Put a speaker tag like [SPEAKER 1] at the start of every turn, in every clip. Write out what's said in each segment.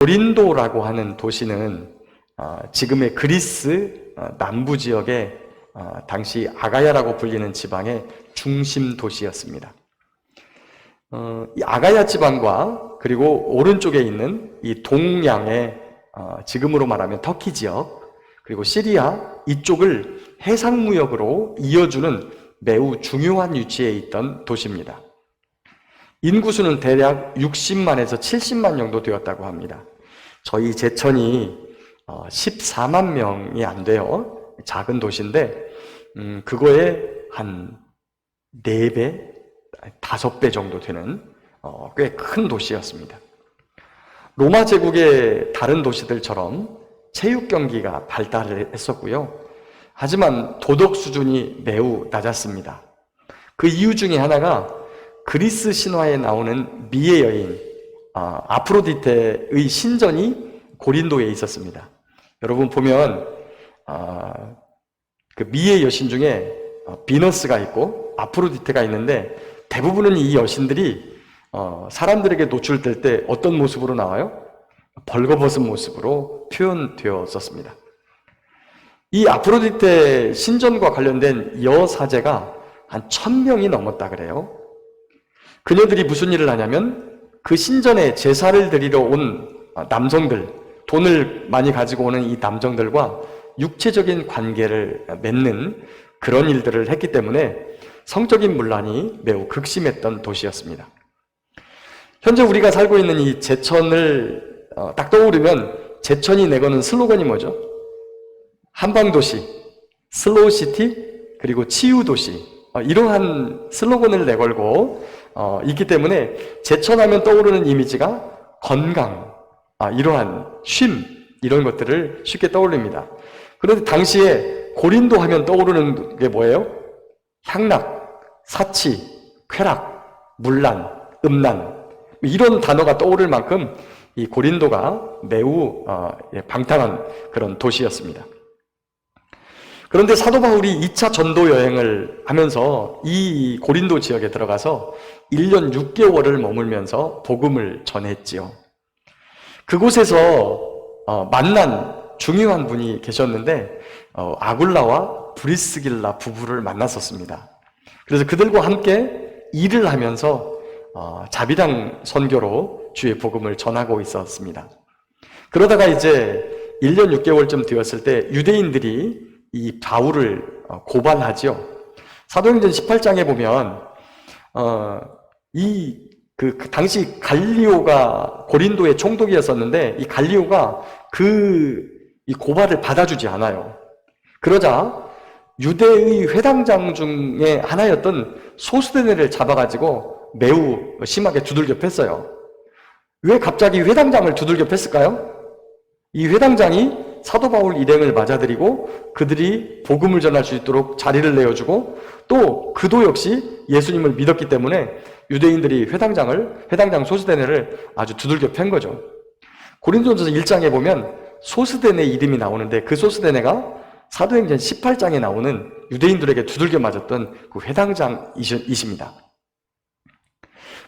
[SPEAKER 1] 고린도라고 하는 도시는 지금의 그리스 남부 지역의 당시 아가야라고 불리는 지방의 중심 도시였습니다. 이 아가야 지방과 그리고 오른쪽에 있는 이 동양의 지금으로 말하면 터키 지역 그리고 시리아 이쪽을 해상무역으로 이어주는 매우 중요한 위치에 있던 도시입니다. 인구수는 대략 60만에서 70만 정도 되었다고 합니다. 저희 제천이 14만 명이 안 돼요. 작은 도시인데 그거에 한 4배, 5배 정도 되는 꽤 큰 도시였습니다. 로마 제국의 다른 도시들처럼 체육 경기가 발달을 했었고요. 하지만 도덕 수준이 매우 낮았습니다. 그 이유 중에 하나가 그리스 신화에 나오는 미의 여인 아프로디테의 신전이 고린도에 있었습니다. 여러분 보면 그 미의 여신 중에 비너스가 있고 아프로디테가 있는데 대부분은 이 여신들이 사람들에게 노출될 때 어떤 모습으로 나와요? 벌거벗은 모습으로 표현되었었습니다. 이 아프로디테 신전과 관련된 여사제가 한 1000명이 넘었다 그래요. 그녀들이 무슨 일을 하냐면 그 신전에 제사를 드리러 온 남성들, 돈을 많이 가지고 오는 이 남성들과 육체적인 관계를 맺는 그런 일들을 했기 때문에 성적인 문란이 매우 극심했던 도시였습니다. 현재 우리가 살고 있는 이 제천을 딱 떠오르면 제천이 내거는 슬로건이 뭐죠? 한방도시, 슬로우시티, 그리고 치유도시 이러한 슬로건을 내걸고 있기 때문에 제천하면 떠오르는 이미지가 건강, 이러한 쉼 이런 것들을 쉽게 떠올립니다. 그런데 당시에 고린도 하면 떠오르는 게 뭐예요? 향락, 사치, 쾌락, 문란, 음란 이런 단어가 떠오를 만큼 이 고린도가 매우 방탕한 그런 도시였습니다. 그런데 사도 바울이 2차 전도 여행을 하면서 이 고린도 지역에 들어가서 1년 6개월을 머물면서 복음을 전했지요. 그곳에서 만난 중요한 분이 계셨는데 아굴라와 브리스길라 부부를 만났었습니다. 그래서 그들과 함께 일을 하면서 자비랑 선교로 주의 복음을 전하고 있었습니다. 그러다가 이제 1년 6개월쯤 되었을 때 유대인들이 이 바울을 고발하죠. 사도행전 18장에 보면 그 당시 갈리오가 고린도의 총독이었었는데 이 갈리오가 이 고발을 받아주지 않아요. 그러자 유대의 회당장 중에 하나였던 소스데네를 잡아가지고 매우 심하게 두들겨 팼어요. 왜 갑자기 회당장을 두들겨 팼을까요? 이 회당장이 사도 바울 일행을 맞아들이고 그들이 복음을 전할 수 있도록 자리를 내어주고 또 그도 역시 예수님을 믿었기 때문에 유대인들이 회당장 소스데네를 아주 두들겨 팬 거죠. 고린도전서 1장에 보면 소스데네 이름이 나오는데 그 소스데네가 사도행전 18장에 나오는 유대인들에게 두들겨 맞았던 그 회당장이십니다.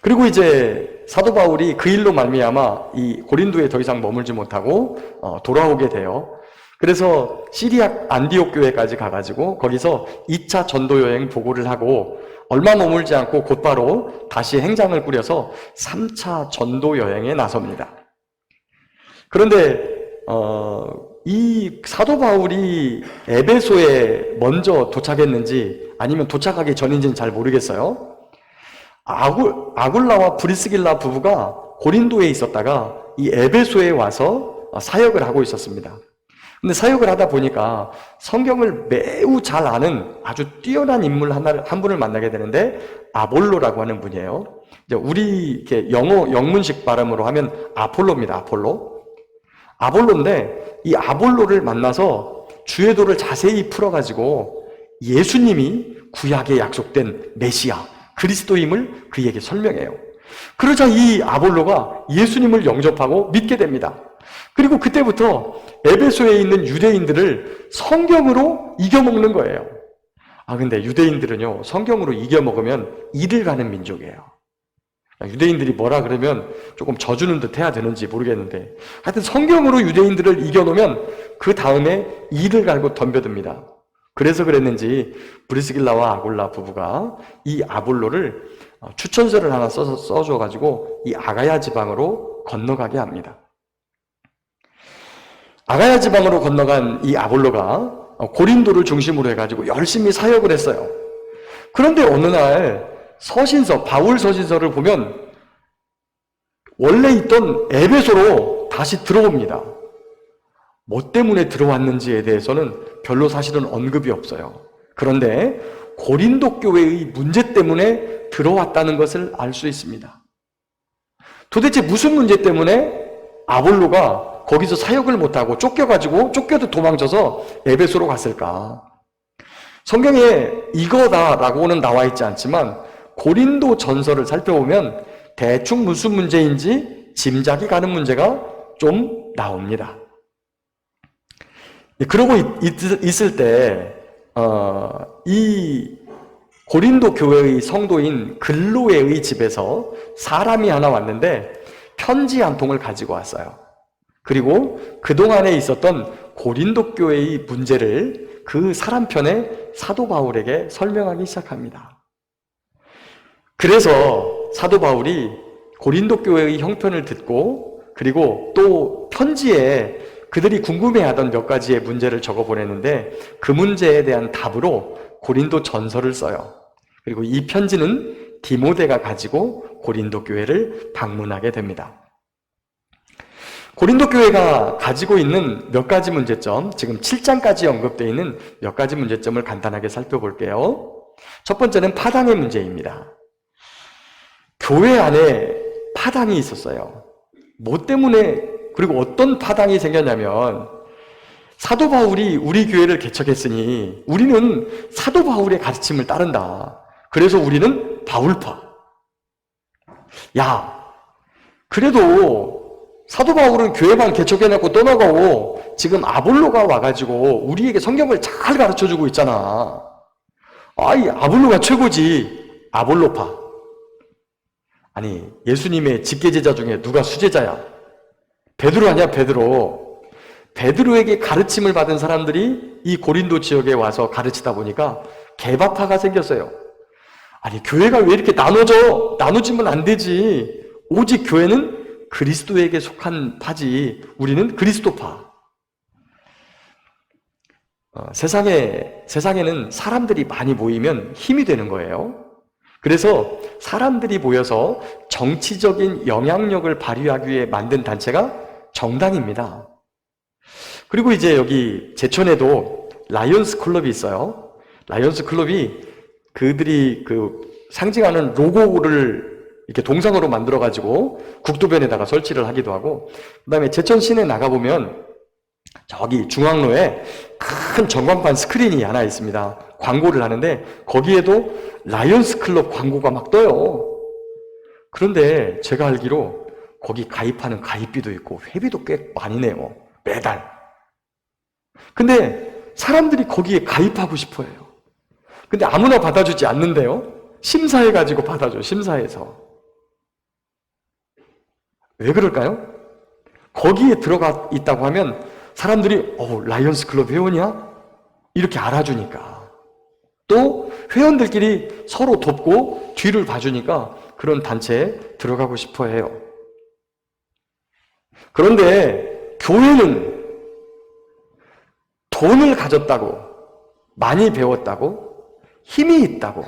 [SPEAKER 1] 그리고 이제 사도 바울이 그 일로 말미암아 이 고린도에 더 이상 머물지 못하고 돌아오게 돼요. 그래서 시리아 안디옥 교회까지 가가지고 거기서 2차 전도 여행 보고를 하고 얼마 머물지 않고 곧바로 다시 행장을 꾸려서 3차 전도 여행에 나섭니다. 그런데 이 사도 바울이 에베소에 먼저 도착했는지 아니면 도착하기 전인지는 잘 모르겠어요. 아굴라와 브리스길라 부부가 고린도에 있었다가 이 에베소에 와서 사역을 하고 있었습니다. 근데 사역을 하다 보니까 성경을 매우 잘 아는 아주 뛰어난 인물 한 분을 만나게 되는데 아볼로라고 하는 분이에요. 이제 우리 이렇게 영어 영문식 발음으로 하면 아폴로입니다. 아볼로인데 이 아볼로를 만나서 주의 도를 자세히 풀어가지고 예수님이 구약에 약속된 메시아 그리스도임을 그에게 설명해요. 그러자 이 아볼로가 예수님을 영접하고 믿게 됩니다. 그리고 그때부터 에베소에 있는 유대인들을 성경으로 이겨먹는 거예요. 근데 유대인들은요 성경으로 이겨먹으면 이를 가는 민족이에요. 유대인들이 뭐라 그러면 조금 져주는 듯 해야 되는지 모르겠는데, 하여튼 성경으로 유대인들을 이겨놓으면 그 다음에 이를 갈고 덤벼듭니다. 그래서 그랬는지 브리스길라와 아굴라 부부가 이 아볼로를 추천서를 하나 써줘가지고 이 아가야 지방으로 건너가게 합니다. 아가야 지방으로 건너간 이 아볼로가 고린도를 중심으로 해가지고 열심히 사역을 했어요. 그런데 어느 날 서신서, 바울 서신서를 보면 원래 있던 에베소로 다시 들어옵니다. 뭐 때문에 들어왔는지에 대해서는 별로 사실은 언급이 없어요. 그런데 고린도 교회의 문제 때문에 들어왔다는 것을 알 수 있습니다. 도대체 무슨 문제 때문에 아볼로가 거기서 사역을 못하고 쫓겨도 도망쳐서 에베소로 갔을까? 성경에 이거다라고는 나와 있지 않지만 고린도 전서를 살펴보면 대충 무슨 문제인지 짐작이 가는 문제가 좀 나옵니다. 그러고 있을 때 이 고린도 교회의 성도인 글로에의 집에서 사람이 하나 왔는데 편지 한 통을 가지고 왔어요. 그리고 그동안에 있었던 고린도 교회의 문제를 그 사람 편에 사도 바울에게 설명하기 시작합니다. 그래서 사도 바울이 고린도 교회의 형편을 듣고 그리고 또 편지에 그들이 궁금해하던 몇 가지의 문제를 적어 보냈는데 그 문제에 대한 답으로 고린도 전서를 써요. 그리고 이 편지는 디모데가 가지고 고린도 교회를 방문하게 됩니다. 고린도 교회가 가지고 있는 몇 가지 문제점, 지금 7장까지 언급되어 있는 몇 가지 문제점을 간단하게 살펴볼게요. 첫 번째는 파당의 문제입니다. 교회 안에 파당이 있었어요. 뭐 때문에, 그리고 어떤 파당이 생겼냐면 사도 바울이 우리 교회를 개척했으니 우리는 사도 바울의 가르침을 따른다. 그래서 우리는 바울파. 야, 그래도 사도 바울은 교회만 개척해놓고 떠나가고 지금 아볼로가 와가지고 우리에게 성경을 잘 가르쳐주고 있잖아. 아이, 아볼로가 최고지. 아볼로파. 아니, 예수님의 직계제자 중에 누가 수제자야? 베드로 아니야, 베드로. 베드로에게 가르침을 받은 사람들이 이 고린도 지역에 와서 가르치다 보니까 개바파가 생겼어요. 아니, 교회가 왜 이렇게 나눠져? 나누지면 안 되지. 오직 교회는 그리스도에게 속한 파지. 우리는 그리스도파. 세상에는 사람들이 많이 모이면 힘이 되는 거예요. 그래서 사람들이 모여서 정치적인 영향력을 발휘하기 위해 만든 단체가 정당입니다. 그리고 이제 여기 제천에도 라이언스 클럽이 있어요. 라이언스 클럽이 그들이 상징하는 로고를 이렇게 동상으로 만들어가지고 국도변에다가 설치를 하기도 하고, 그 다음에 제천 시내 나가보면 저기 중앙로에 큰 전광판 스크린이 하나 있습니다. 광고를 하는데 거기에도 라이언스 클럽 광고가 막 떠요. 그런데 제가 알기로 거기 가입하는 가입비도 있고 회비도 꽤 많이 내요. 매달. 근데 사람들이 거기에 가입하고 싶어 해요. 근데 아무나 받아주지 않는데요. 심사해가지고 받아줘, 심사해서. 왜 그럴까요? 거기에 들어가 있다고 하면 사람들이 라이언스 클럽 회원이야? 이렇게 알아주니까. 또 회원들끼리 서로 돕고 뒤를 봐주니까 그런 단체에 들어가고 싶어 해요. 그런데 교회는 돈을 가졌다고, 많이 배웠다고, 힘이 있다고,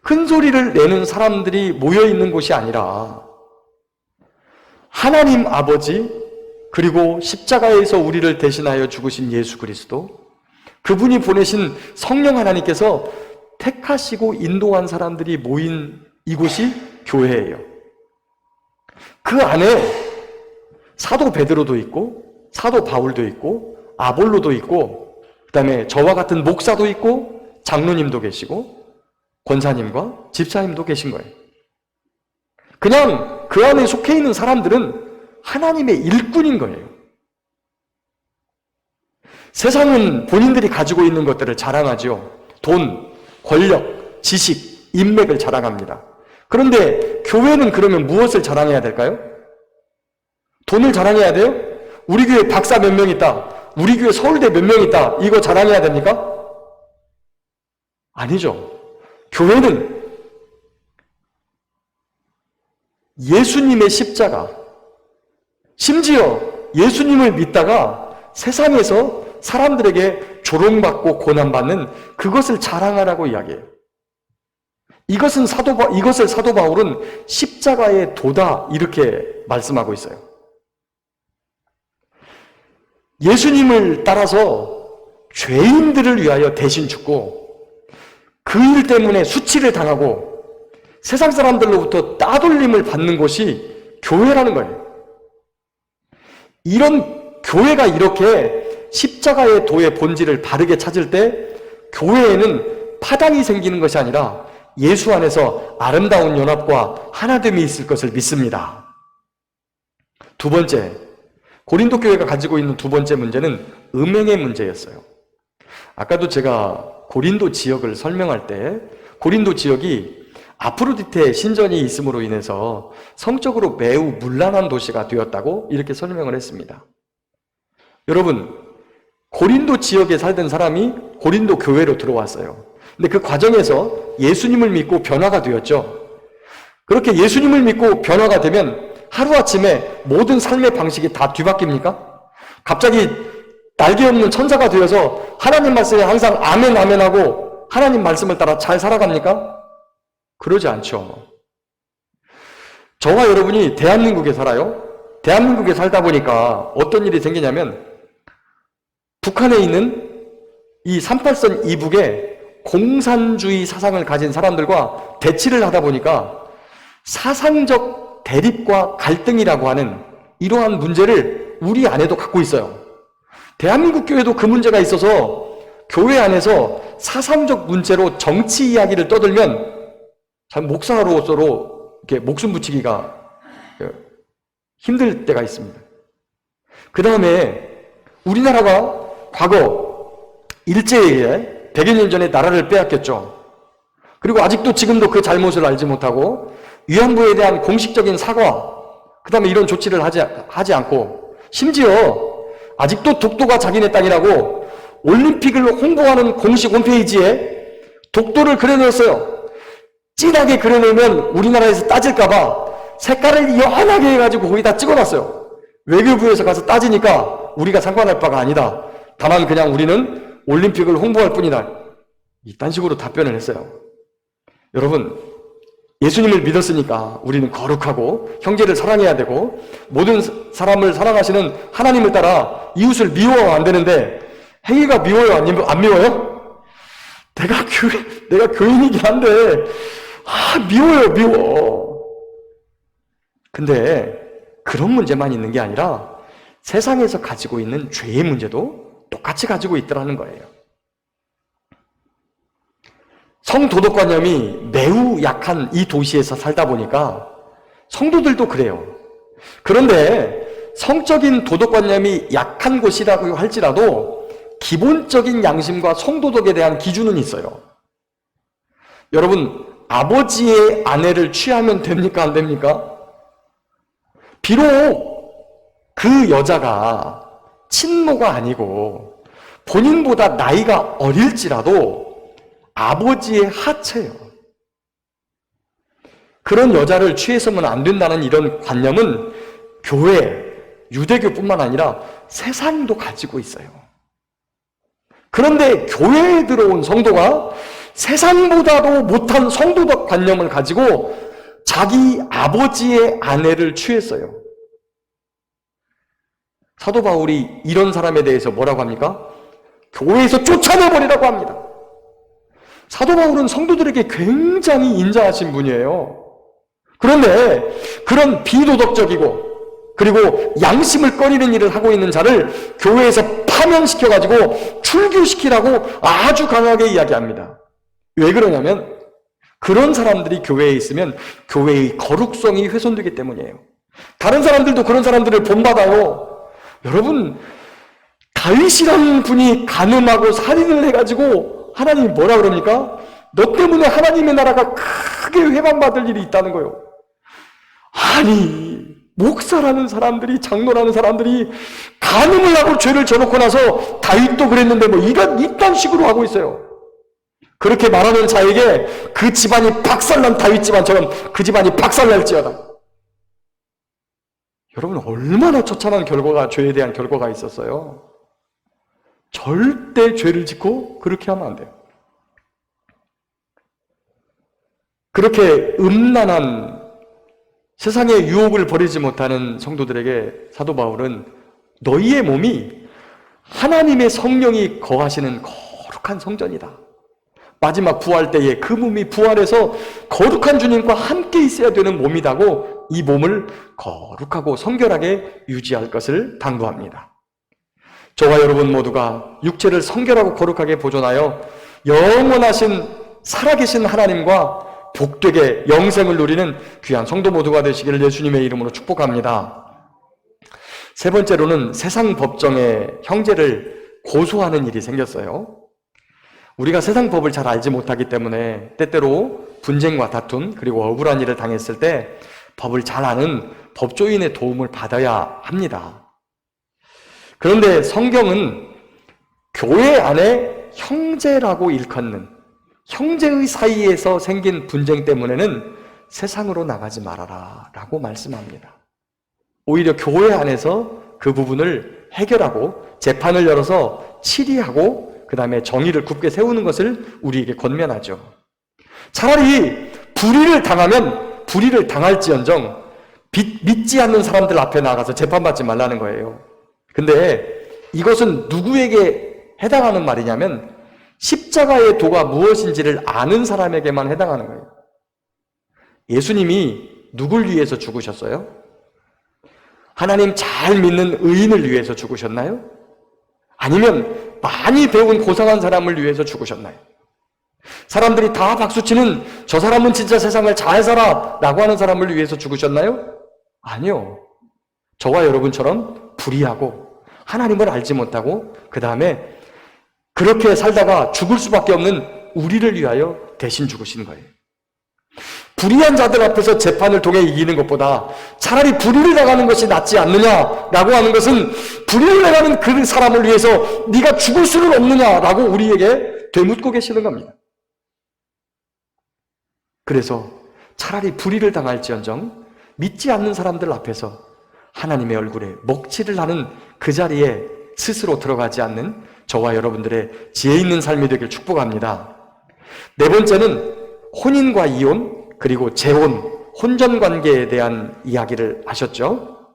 [SPEAKER 1] 큰 소리를 내는 사람들이 모여있는 곳이 아니라 하나님 아버지, 그리고 십자가에서 우리를 대신하여 죽으신 예수 그리스도, 그분이 보내신 성령 하나님께서 택하시고 인도한 사람들이 모인 이곳이 교회예요. 그 안에 사도 베드로도 있고 사도 바울도 있고 아볼로도 있고 그 다음에 저와 같은 목사도 있고 장로님도 계시고 권사님과 집사님도 계신 거예요. 그냥 그 안에 속해 있는 사람들은 하나님의 일꾼인 거예요. 세상은 본인들이 가지고 있는 것들을 자랑하죠. 돈, 권력, 지식, 인맥을 자랑합니다. 그런데 교회는 그러면 무엇을 자랑해야 될까요? 돈을 자랑해야 돼요? 우리 교회 박사 몇 명 있다. 우리 교회 서울대 몇 명 있다. 이거 자랑해야 됩니까? 아니죠. 교회는 예수님의 십자가, 심지어 예수님을 믿다가 세상에서 사람들에게 조롱받고 고난받는 그것을 자랑하라고 이야기해요. 이것을 사도 바울은 십자가의 도다 이렇게 말씀하고 있어요. 예수님을 따라서 죄인들을 위하여 대신 죽고 그 일 때문에 수치를 당하고 세상 사람들로부터 따돌림을 받는 것이 교회라는 거예요. 이런 교회가 이렇게 십자가의 도의 본질을 바르게 찾을 때 교회에는 파당이 생기는 것이 아니라 예수 안에서 아름다운 연합과 하나됨이 있을 것을 믿습니다. 두 번째, 고린도 교회가 가지고 있는 두 번째 문제는 음행의 문제였어요. 아까도 제가 고린도 지역을 설명할 때 고린도 지역이 아프로디테 신전이 있음으로 인해서 성적으로 매우 문란한 도시가 되었다고 이렇게 설명을 했습니다. 여러분, 고린도 지역에 살던 사람이 고린도 교회로 들어왔어요. 근데 그 과정에서 예수님을 믿고 변화가 되었죠. 그렇게 예수님을 믿고 변화가 되면 하루아침에 모든 삶의 방식이 다 뒤바뀝니까? 갑자기 날개 없는 천사가 되어서 하나님 말씀에 항상 아멘 아멘 하고 하나님 말씀을 따라 잘 살아갑니까? 그러지 않죠. 저와 여러분이 대한민국에 살아요. 대한민국에 살다 보니까 어떤 일이 생기냐면 북한에 있는 이 38선 이북에 공산주의 사상을 가진 사람들과 대치를 하다 보니까 사상적 대립과 갈등이라고 하는 이러한 문제를 우리 안에도 갖고 있어요. 대한민국 교회도 그 문제가 있어서 교회 안에서 사상적 문제로 정치 이야기를 떠들면 참 목사로서로 이렇게 목숨 붙이기가 힘들 때가 있습니다. 그 다음에 우리나라가 과거 일제에 의해 100여 년 전에 나라를 빼앗겼죠. 그리고 아직도 지금도 그 잘못을 알지 못하고 위안부에 대한 공식적인 사과, 그 다음에 이런 조치를 하지 않고 심지어 아직도 독도가 자기네 땅이라고 올림픽을 홍보하는 공식 홈페이지에 독도를 그려놓았어요. 진하게 그려놓으면 우리나라에서 따질까봐 색깔을 연하게 해가지고 거기다 찍어놨어요. 외교부에서 가서 따지니까 우리가 상관할 바가 아니다. 다만 그냥 우리는 올림픽을 홍보할 뿐이다. 이딴 식으로 답변을 했어요. 여러분, 예수님을 믿었으니까 우리는 거룩하고 형제를 사랑해야 되고 모든 사람을 사랑하시는 하나님을 따라 이웃을 미워하면 안 되는데 행위가 미워요? 안 미워요? 내가 교인이긴 한데 미워요, 미워. 근데 그런 문제만 있는 게 아니라 세상에서 가지고 있는 죄의 문제도 똑같이 가지고 있더라는 거예요. 성도덕관념이 매우 약한 이 도시에서 살다 보니까 성도들도 그래요. 그런데 성적인 도덕관념이 약한 곳이라고 할지라도 기본적인 양심과 성도덕에 대한 기준은 있어요. 여러분, 아버지의 아내를 취하면 됩니까? 안 됩니까? 비록 그 여자가 친모가 아니고 본인보다 나이가 어릴지라도 아버지의 하체예요. 그런 여자를 취해서는 안 된다는 이런 관념은 교회, 유대교뿐만 아니라 세상도 가지고 있어요. 그런데 교회에 들어온 성도가 세상보다도 못한 성도적 관념을 가지고 자기 아버지의 아내를 취했어요. 사도 바울이 이런 사람에 대해서 뭐라고 합니까? 교회에서 쫓아내버리라고 합니다. 사도 바울은 성도들에게 굉장히 인자하신 분이에요. 그런데 그런 비도덕적이고 그리고 양심을 꺼리는 일을 하고 있는 자를 교회에서 파면시켜가지고 출교시키라고 아주 강하게 이야기합니다. 왜 그러냐면 그런 사람들이 교회에 있으면 교회의 거룩성이 훼손되기 때문이에요. 다른 사람들도 그런 사람들을 본받아요. 여러분, 다윗이라는 분이 간음하고 살인을 해가지고 하나님이 뭐라 그럽니까? 너 때문에 하나님의 나라가 크게 회방받을 일이 있다는 거예요. 아니, 목사라는 사람들이, 장로라는 사람들이 간음을 하고 죄를 져놓고 나서 다윗도 그랬는데 뭐 이딴 식으로 하고 있어요. 그렇게 말하는 자에게 그 집안이 박살난 다윗 집안처럼 그 집안이 박살날지어다. 여러분, 얼마나 처참한 결과가, 죄에 대한 결과가 있었어요. 절대 죄를 짓고 그렇게 하면 안 돼요. 그렇게 음란한 세상의 유혹을 버리지 못하는 성도들에게 사도 바울은 너희의 몸이 하나님의 성령이 거하시는 거룩한 성전이다. 마지막 부활 때에 그 몸이 부활해서 거룩한 주님과 함께 있어야 되는 몸이다고 이 몸을 거룩하고 성결하게 유지할 것을 당부합니다. 저와 여러분 모두가 육체를 성결하고 거룩하게 보존하여 영원하신 살아계신 하나님과 복되게 영생을 누리는 귀한 성도 모두가 되시기를 예수님의 이름으로 축복합니다. 세 번째로는 세상 법정에 형제를 고소하는 일이 생겼어요. 우리가 세상 법을 잘 알지 못하기 때문에 때때로 분쟁과 다툼 그리고 억울한 일을 당했을 때 법을 잘 아는 법조인의 도움을 받아야 합니다. 그런데 성경은 교회 안에 형제라고 일컫는 형제의 사이에서 생긴 분쟁 때문에는 세상으로 나가지 말아라 라고 말씀합니다. 오히려 교회 안에서 그 부분을 해결하고 재판을 열어서 치리하고 그 다음에 정의를 굳게 세우는 것을 우리에게 권면하죠. 차라리 불의를 당하면 불의를 당할지언정 믿지 않는 사람들 앞에 나가서 재판받지 말라는 거예요. 근데 이것은 누구에게 해당하는 말이냐면 십자가의 도가 무엇인지를 아는 사람에게만 해당하는 거예요. 예수님이 누굴 위해서 죽으셨어요? 하나님 잘 믿는 의인을 위해서 죽으셨나요? 아니면 많이 배운 고상한 사람을 위해서 죽으셨나요? 사람들이 다 박수치는 저 사람은 진짜 세상을 잘 살아 라고 하는 사람을 위해서 죽으셨나요? 아니요. 저와 여러분처럼 불의하고 하나님을 알지 못하고 그 다음에 그렇게 살다가 죽을 수밖에 없는 우리를 위하여 대신 죽으신 거예요. 불의한 자들 앞에서 재판을 통해 이기는 것보다 차라리 불의를 당하는 것이 낫지 않느냐라고 하는 것은 불의를 당하는 그 사람을 위해서 네가 죽을 수는 없느냐라고 우리에게 되묻고 계시는 겁니다. 그래서 차라리 불의를 당할지언정 믿지 않는 사람들 앞에서 하나님의 얼굴에 먹칠을 하는 그 자리에 스스로 들어가지 않는 저와 여러분들의 지혜 있는 삶이 되길 축복합니다. 네 번째는 혼인과 이혼 그리고 재혼, 혼전관계에 대한 이야기를 하셨죠.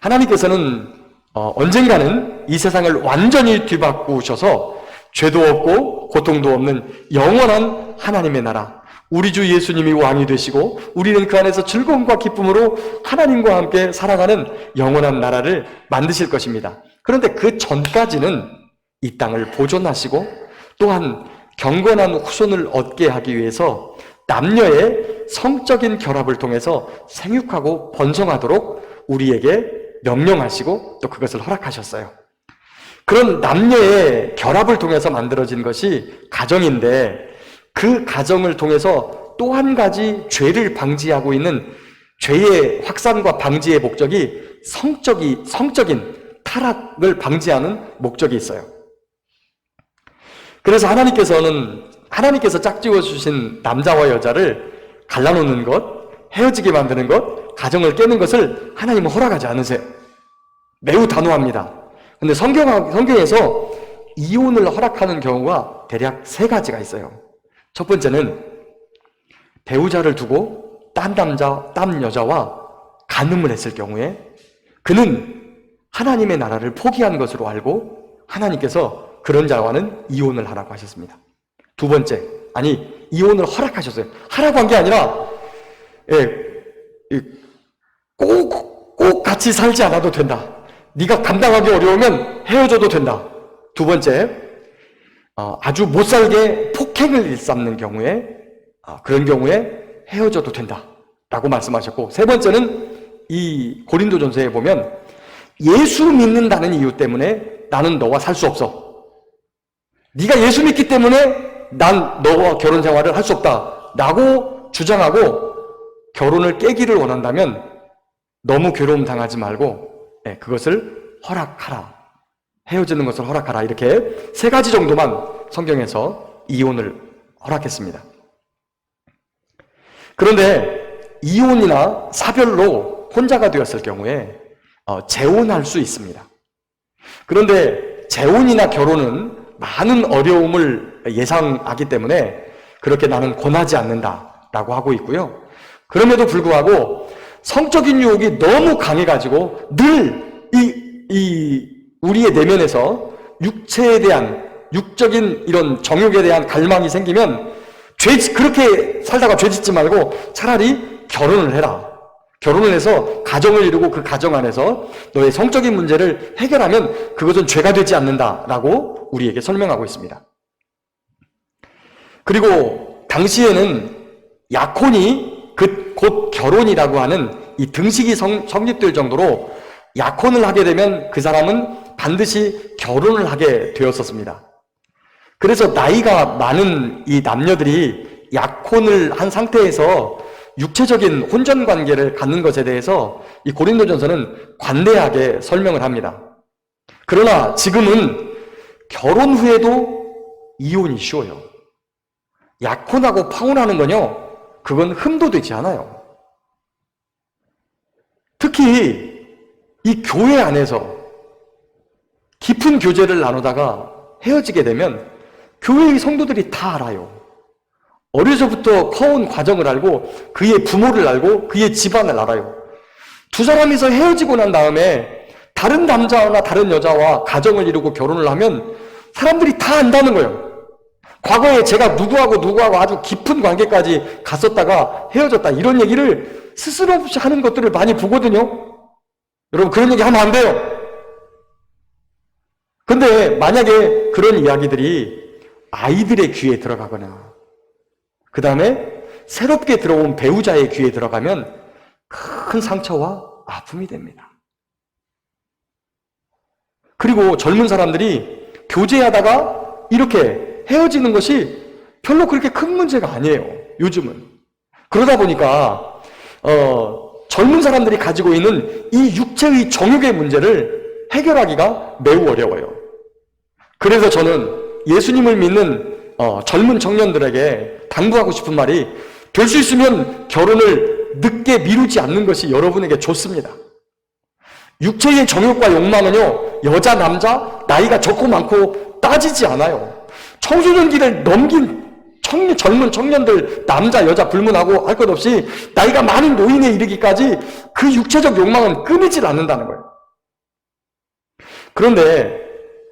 [SPEAKER 1] 하나님께서는 언젠가는 이 세상을 완전히 뒤바꾸셔서 죄도 없고 고통도 없는 영원한 하나님의 나라, 우리 주 예수님이 왕이 되시고 우리는 그 안에서 즐거움과 기쁨으로 하나님과 함께 살아가는 영원한 나라를 만드실 것입니다. 그런데 그 전까지는 이 땅을 보존하시고 또한 경건한 후손을 얻게 하기 위해서 남녀의 성적인 결합을 통해서 생육하고 번성하도록 우리에게 명령하시고 또 그것을 허락하셨어요. 그런 남녀의 결합을 통해서 만들어진 것이 가정인데 그 가정을 통해서 또 한 가지 죄를 방지하고 있는 죄의 확산과 방지의 목적이 성적인 타락을 방지하는 목적이 있어요. 그래서 하나님께서 짝지어 주신 남자와 여자를 갈라놓는 것, 헤어지게 만드는 것, 가정을 깨는 것을 하나님은 허락하지 않으세요. 매우 단호합니다. 근데 성경에서 이혼을 허락하는 경우가 대략 세 가지가 있어요. 첫 번째는 배우자를 두고 딴 남자, 딴 여자와 간음을 했을 경우에 그는 하나님의 나라를 포기한 것으로 알고 하나님께서 그런 자와는 이혼을 하라고 하셨습니다. 두 번째, 이혼을 허락하셨어요. 하라고 한 게 아니라 꼭 같이 살지 않아도 된다. 네가 감당하기 어려우면 헤어져도 된다. 두 번째, 아주 못 살게 폭행을 일삼는 경우에 그런 경우에 헤어져도 된다 라고 말씀하셨고, 세 번째는 이 고린도전서에 보면 예수 믿는다는 이유 때문에 나는 너와 살 수 없어. 네가 예수 믿기 때문에 난 너와 결혼 생활을 할 수 없다 라고 주장하고 결혼을 깨기를 원한다면 너무 괴로움 당하지 말고 그것을 허락하라. 헤어지는 것을 허락하라. 이렇게 3가지 정도만 성경에서 이혼을 허락했습니다. 그런데 이혼이나 사별로 혼자가 되었을 경우에 재혼할 수 있습니다. 그런데 재혼이나 결혼은 많은 어려움을 예상하기 때문에 그렇게 나는 권하지 않는다라고 하고 있고요. 그럼에도 불구하고 성적인 유혹이 너무 강해가지고 늘 우리의 내면에서 육체에 대한 육적인 이런 정욕에 대한 갈망이 생기면 그렇게 살다가 죄짓지 말고 차라리 결혼을 해라. 결혼을 해서 가정을 이루고 그 가정 안에서 너의 성적인 문제를 해결하면 그것은 죄가 되지 않는다라고 우리에게 설명하고 있습니다. 그리고 당시에는 약혼이 곧 결혼이라고 하는 이 등식이 성립될 정도로 약혼을 하게 되면 그 사람은 반드시 결혼을 하게 되었었습니다. 그래서 나이가 많은 이 남녀들이 약혼을 한 상태에서 육체적인 혼전 관계를 갖는 것에 대해서 이 고린도전서는 관대하게 설명을 합니다. 그러나 지금은 결혼 후에도 이혼이 쉬워요. 약혼하고 파혼하는 건요, 그건 흠도 되지 않아요. 특히 이 교회 안에서 깊은 교제를 나누다가 헤어지게 되면 교회의 성도들이 다 알아요. 어려서부터 커온 과정을 알고 그의 부모를 알고 그의 집안을 알아요. 두 사람이서 헤어지고 난 다음에 다른 남자나 다른 여자와 가정을 이루고 결혼을 하면 사람들이 다 안다는 거예요. 과거에 제가 누구하고 아주 깊은 관계까지 갔었다가 헤어졌다 이런 얘기를 스스럼 없이 하는 것들을 많이 보거든요. 여러분 그런 얘기 하면 안 돼요. 근데 만약에 그런 이야기들이 아이들의 귀에 들어가거나 그 다음에 새롭게 들어온 배우자의 귀에 들어가면 큰 상처와 아픔이 됩니다. 그리고 젊은 사람들이 교제하다가 이렇게 헤어지는 것이 별로 그렇게 큰 문제가 아니에요. 요즘은. 그러다 보니까 젊은 사람들이 가지고 있는 이 육체의 정욕의 문제를 해결하기가 매우 어려워요. 그래서 저는 예수님을 믿는 젊은 청년들에게 당부하고 싶은 말이 될 수 있으면 결혼을 늦게 미루지 않는 것이 여러분에게 좋습니다. 육체의 정욕과 욕망은요, 여자, 남자, 나이가 적고 많고 따지지 않아요. 청소년기를 넘긴 젊은 청년들, 남자, 여자 불문하고 할 것 없이 나이가 많은 노인에 이르기까지 그 육체적 욕망은 끊이질 않는다는 거예요. 그런데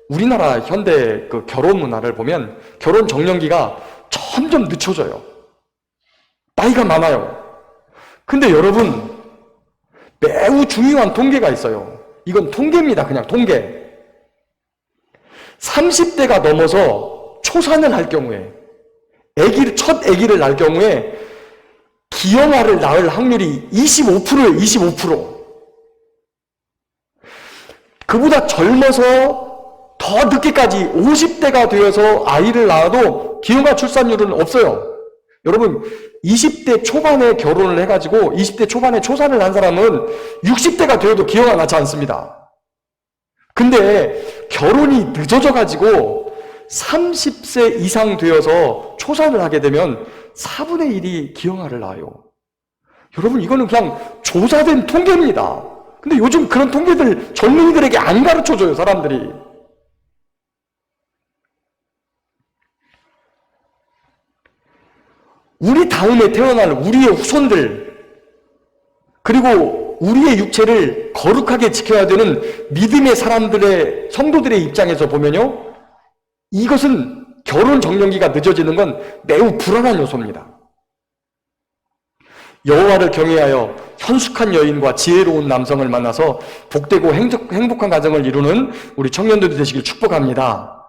[SPEAKER 1] 우리나라 현대 그 결혼 문화를 보면 결혼 정년기가 점점 늦춰져요. 나이가 많아요. 근데 여러분, 매우 중요한 통계가 있어요. 이건 통계입니다. 그냥 통계. 30대가 넘어서 초산을 할 경우에, 첫 아기를 낳을 경우에 기형아를 낳을 확률이 25%예요. 25%. 그보다 젊어서 더 늦게까지 50대가 되어서 아이를 낳아도 기형아 출산율은 없어요. 여러분 20대 초반에 결혼을 해가지고 20대 초반에 초산을 한 사람은 60대가 되어도 기형아 낳지 않습니다. 근데 결혼이 늦어져가지고 30세 이상 되어서 초산을 하게 되면 4분의 1이 기형아를 낳아요. 여러분 이거는 그냥 조사된 통계입니다. 근데 요즘 그런 통계들 젊은이들에게 안 가르쳐줘요. 사람들이. 우리 다음에 태어날 우리의 후손들, 그리고 우리의 육체를 거룩하게 지켜야 되는 믿음의 사람들의, 성도들의 입장에서 보면요, 이것은 결혼 정년기가 늦어지는 건 매우 불안한 요소입니다. 여호와를 경외하여 현숙한 여인과 지혜로운 남성을 만나서 복되고 행복한 가정을 이루는 우리 청년들이 되시길 축복합니다.